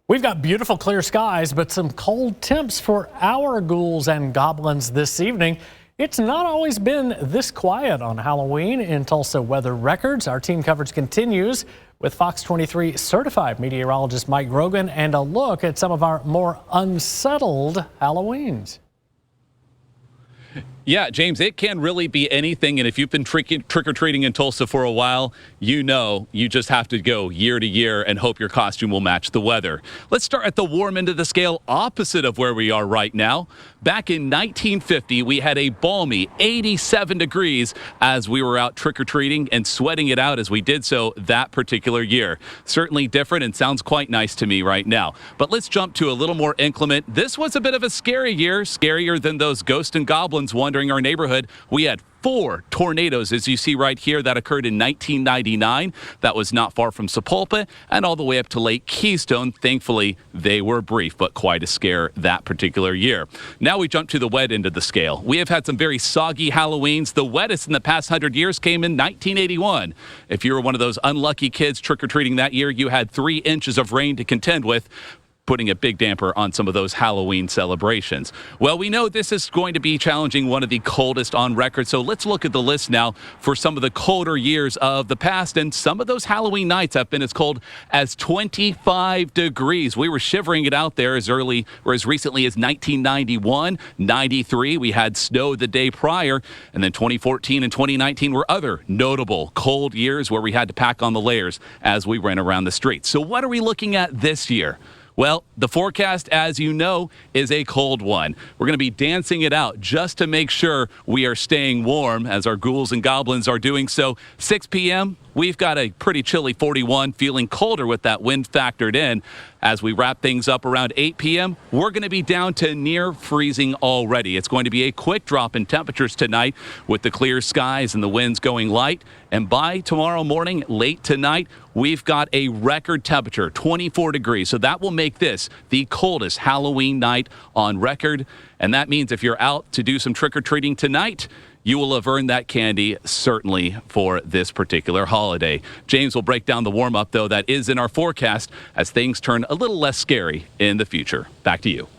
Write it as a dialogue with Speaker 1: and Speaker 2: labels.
Speaker 1: We've got beautiful clear skies, but some cold temps for our ghouls and goblins this evening. It's not always been this quiet on Halloween in Tulsa Weather Records. Our team coverage continues with Fox 23 certified meteorologist Mike Grogan and a look at some of our more unsettled Halloweens.
Speaker 2: Yeah, James, it can really be anything. And if you've been trick-or-treating in Tulsa for a while, you know you just have to go year to year and hope your costume will match the weather. Let's start at the warm end of the scale, opposite of where we are right now. Back in 1950, we had a balmy 87 degrees as we were out trick-or-treating and sweating it out as we did so that particular year. Certainly different and sounds quite nice to me right now. But let's jump to a little more inclement. This was a bit of a scary year, scarier than those ghosts and goblins wandering our neighborhood. We had 4 tornadoes, as you see right here, that occurred in 1999. That was not far from Sepulpa and all the way up to Lake Keystone. Thankfully, they were brief, but quite a scare that particular year. Now we jump to the wet end of the scale. We have had some very soggy Halloweens. The wettest in the past 100 years came in 1981. If you were one of those unlucky kids trick-or-treating that year, you had 3 inches of rain to contend with, putting a big damper on some of those Halloween celebrations. Well, we know this is going to be challenging, one of the coldest on record, so let's look at the list now for some of the colder years of the past, and some of those Halloween nights have been as cold as 25 degrees. We were shivering it out there as early or as recently as 1991, 93. We had snow the day prior, and then 2014 and 2019 were other notable cold years where we had to pack on the layers as we ran around the streets. So what are we looking at this year? Well, the forecast, as you know, is a cold one. We're going to be dancing it out just to make sure we are staying warm as our ghouls and goblins are doing so. 6 p.m., we've got a pretty chilly 41, feeling colder with that wind factored in. As we wrap things up around 8 p.m., we're going to be down to near freezing already. It's going to be a quick drop in temperatures tonight with the clear skies and the winds going light. And by tomorrow morning, late tonight, we've got a record temperature, 24 degrees. So that will make this the coldest Halloween night on record. And that means if you're out to do some trick-or-treating tonight, you will have earned that candy, certainly, for this particular holiday. James will break down the warm-up, though, that is in our forecast as things turn a little less scary in the future. Back to you.